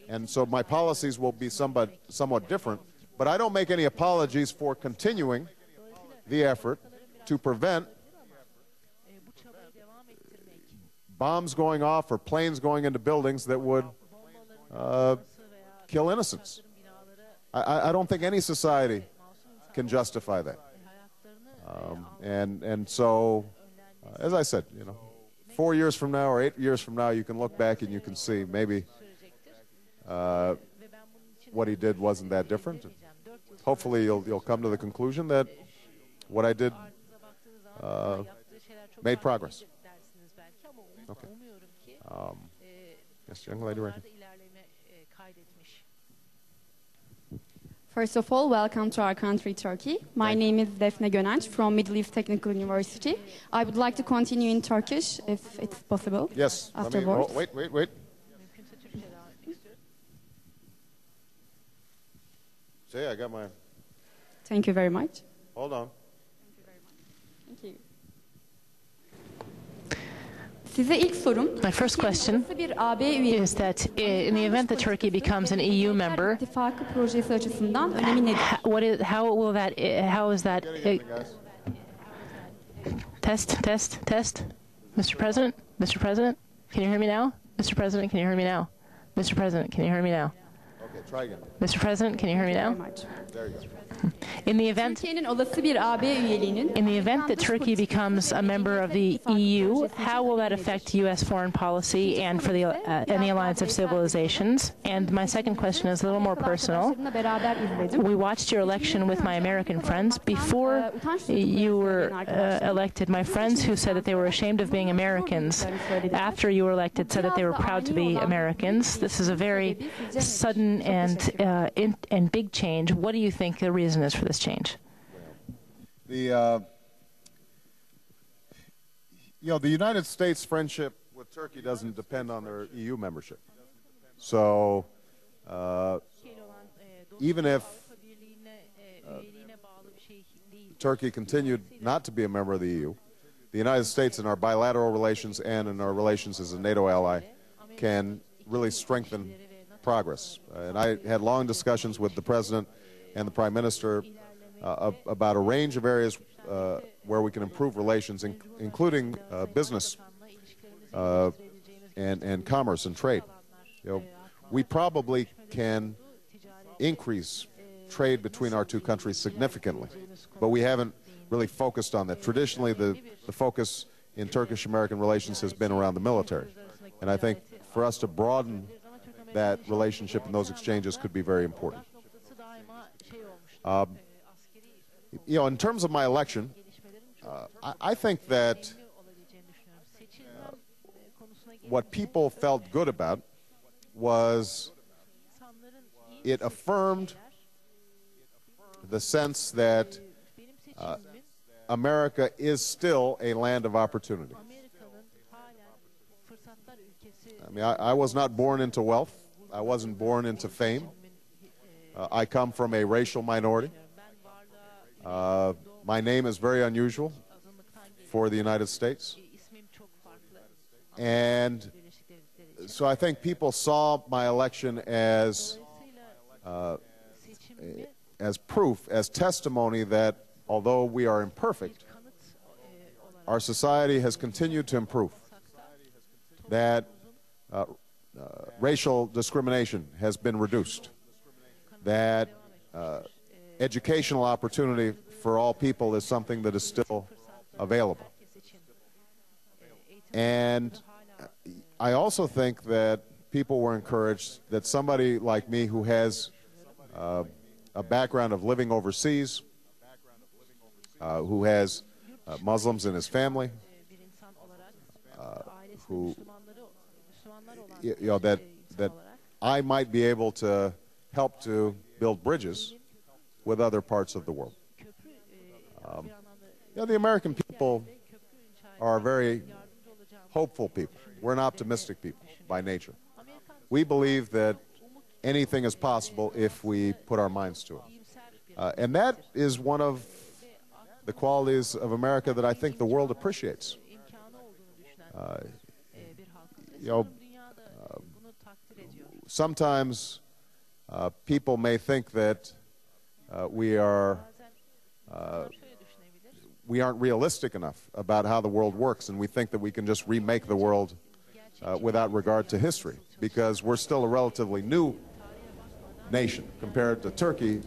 And so my policies will be somewhat different. But I don't make any apologies for continuing the effort to prevent bombs going off or planes going into buildings that would kill innocents. I don't think any society can justify that. And so, as I said, 4 years from now or 8 years from now, you can look back and you can see maybe what he did wasn't that different. Hopefully, you'll come to the conclusion that what I did made progress. Okay. Yes, young lady right here. First of all, welcome to our country, Turkey. My name is Defne Gönenç from Middle East Technical University. I would like to continue in Turkish, if it's possible. Yes. Afterwards. Wait. See, I got mine. Thank you very much. Hold on. Thank you. Size ilk sorum. My first question is that in the event that Turkey becomes an EU member, İttifakı projesi açısından önemi nedir? how is that? Test. Mr. President, can you hear me now? Mr. President, can you hear me now? Mr. President, can you hear me now? Okay, try again. Mr. President, can you hear me now? There you go. In the event that Turkey becomes a member of the EU, how will that affect U.S. foreign policy and for the Alliance of Civilizations? And my second question is a little more personal. We watched your election with my American friends. Before you were elected, my friends who said that they were ashamed of being Americans, after you were elected, said that they were proud to be Americans. This is a very sudden and big change. What do you think the reason is for this change? The United States friendship with Turkey doesn't depend on their EU membership. So even if Turkey continued not to be a member of the EU, the United States in our bilateral relations and in our relations as a NATO ally can really strengthen progress. And I had long discussions with the President and the Prime Minister about a range of areas where we can improve relations, including business and commerce and trade. We probably can increase trade between our two countries significantly, but we haven't really focused on that. Traditionally, the focus in Turkish-American relations has been around the military, and I think for us to broaden that relationship and those exchanges could be very important. In terms of my election, I think that what people felt good about was it affirmed the sense that America is still a land of opportunity. I mean, I was not born into wealth. I wasn't born into fame. I come from a racial minority. My name is very unusual for the United States. And so I think people saw my election as proof, as testimony that although we are imperfect, our society has continued to improve, that racial discrimination has been reduced, that educational opportunity for all people is something that is still available. And I also think that people were encouraged that somebody like me who has a background of living overseas, who has Muslims in his family, that I might be able to help to build bridges with other parts of the world. The American people are very hopeful people. We're an optimistic people by nature. We believe that anything is possible if we put our minds to it. And that is one of the qualities of America that I think the world appreciates. sometimes people may think that we aren't realistic enough about how the world works, and we think that we can just remake the world without regard to history, because we're still a relatively new nation compared to Turkey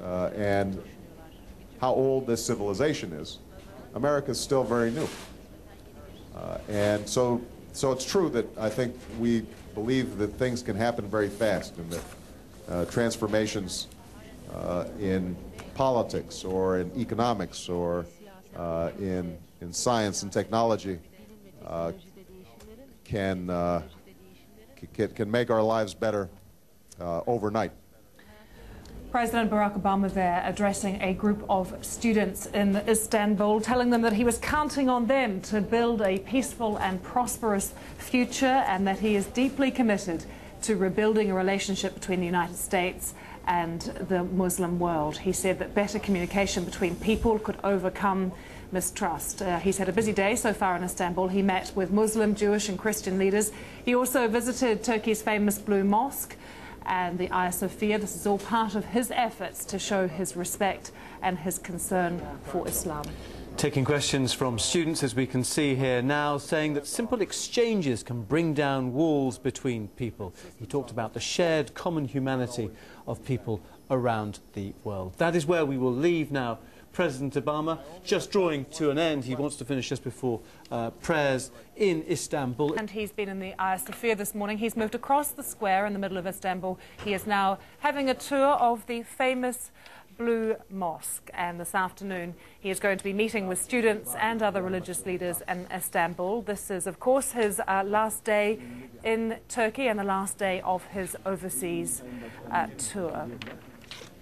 and how old this civilization is. America's still very new. And so it's true that I think we believe that things can happen very fast, and that transformations in politics or in economics or in science and technology can make our lives better overnight. President Barack Obama there addressing a group of students in Istanbul, telling them that he was counting on them to build a peaceful and prosperous future, and that he is deeply committed to rebuilding a relationship between the United States and the Muslim world. He said that better communication between people could overcome mistrust. He's had a busy day so far in Istanbul. He met with Muslim, Jewish and Christian leaders. He also visited Turkey's famous Blue Mosque and the Hagia Sophia. This is all part of his efforts to show his respect and his concern for Islam. Taking questions from students, as we can see here now, saying that simple exchanges can bring down walls between people. He talked about the shared common humanity of people around the world. That is where we will leave now. President Obama just drawing to an end. He wants to finish just before prayers in Istanbul. And he's been in the Hagia Sophia this morning. He's moved across the square in the middle of Istanbul. He is now having a tour of the famous Blue Mosque, and this afternoon he is going to be meeting with students and other religious leaders in Istanbul. This is, of course, his last day in Turkey and the last day of his overseas tour.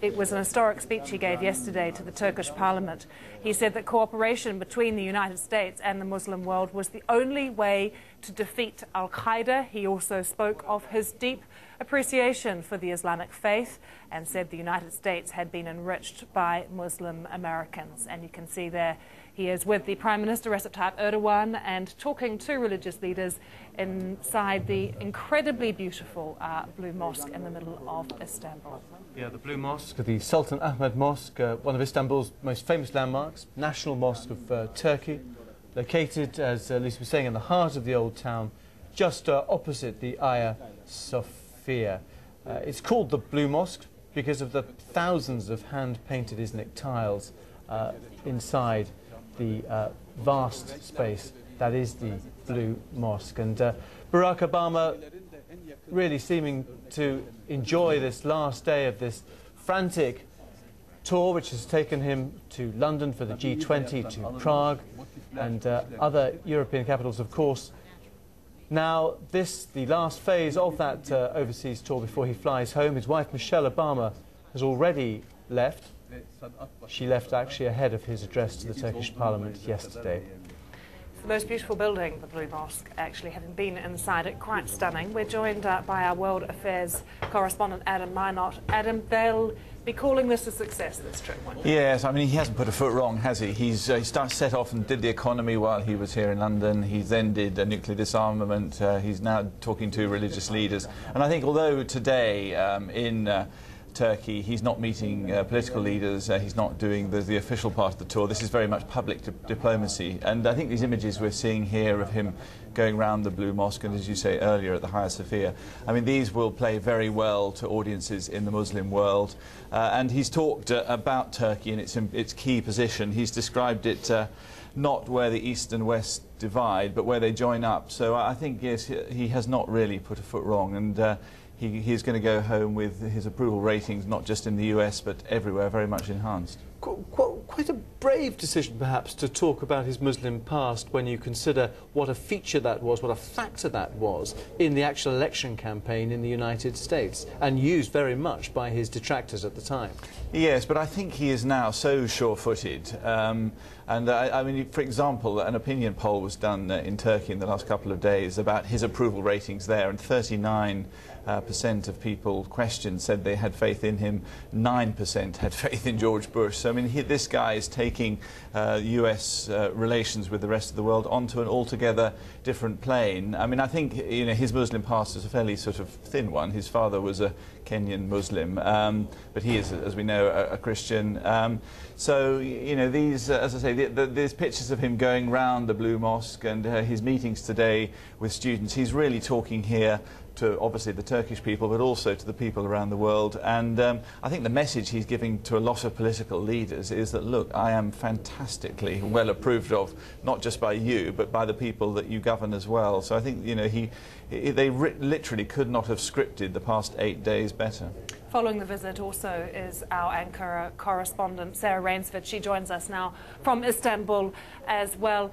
It was an historic speech he gave yesterday to the Turkish parliament. He said that cooperation between the United States and the Muslim world was the only way to defeat Al-Qaeda. He also spoke of his deep appreciation for the Islamic faith and said the United States had been enriched by Muslim Americans. And you can see there he is with the Prime Minister Recep Tayyip Erdogan and talking to religious leaders inside the incredibly beautiful Blue Mosque in the middle of Istanbul. Yeah, the Blue Mosque, the Sultan Ahmed Mosque, one of Istanbul's most famous landmarks, national mosque of Turkey, located, as Lisa was saying, in the heart of the old town, just opposite the Hagia Sophia. It's called the Blue Mosque because of the thousands of hand-painted Islamic tiles inside the vast space that is the Blue Mosque. And Barack Obama really seeming to enjoy this last day of this frantic tour, which has taken him to London for the G20, to Prague and other European capitals, of course. Now, the last phase of that overseas tour before he flies home, his wife Michelle Obama has already left. She left actually ahead of his address to the Turkish Parliament yesterday. It's the most beautiful building, the Blue Mosque, actually, having been inside it, quite stunning. We're joined by our World Affairs correspondent, Adam Minot. Adam, they'll be calling this a success, this trip. Yes, I mean, he hasn't put a foot wrong, has he? He set off and did the economy while he was here in London. He then did nuclear disarmament. He's now talking to religious leaders. And I think although today in Turkey he's not meeting political leaders, he's not doing the official part of the tour, this is very much public diplomacy. And I think these images we're seeing here of him going round the Blue Mosque and, as you say earlier, at the Hagia Sophia, I mean, these will play very well to audiences in the Muslim world. And he's talked about Turkey and its key position. He's described it not where the East and West divide, but where they join up. So I think, yes, he has not really put a foot wrong. And he's going to go home with his approval ratings, not just in the US, but everywhere, very much enhanced. Quite a brave decision, perhaps, to talk about his Muslim past when you consider what a feature that was, what a factor that was in the actual election campaign in the United States, and used very much by his detractors at the time. Yes, but I think he is now so sure-footed. I mean, for example, an opinion poll was done in Turkey in the last couple of days about his approval ratings there, and 39 percent of people questioned said they had faith in him. 9% had faith in George Bush. So, I mean, this guy is taking US relations with the rest of the world onto an altogether different plane. I mean, I think, you know, his Muslim past is a fairly sort of thin one. His father was a Kenyan Muslim, but he is, as we know, a Christian. So, you know, these, as I say, there's pictures of him going round the Blue Mosque and his meetings today with students. He's really talking here to obviously the Turkish people, but also to the people around the world. And I think the message he's giving to a lot of political leaders is that, look, I am fantastically well approved of, not just by you, but by the people that you govern as well. So I think, you know, they literally could not have scripted the past 8 days better. Following the visit also is our Ankara correspondent, Sarah Rainsford. She joins us now from Istanbul as well.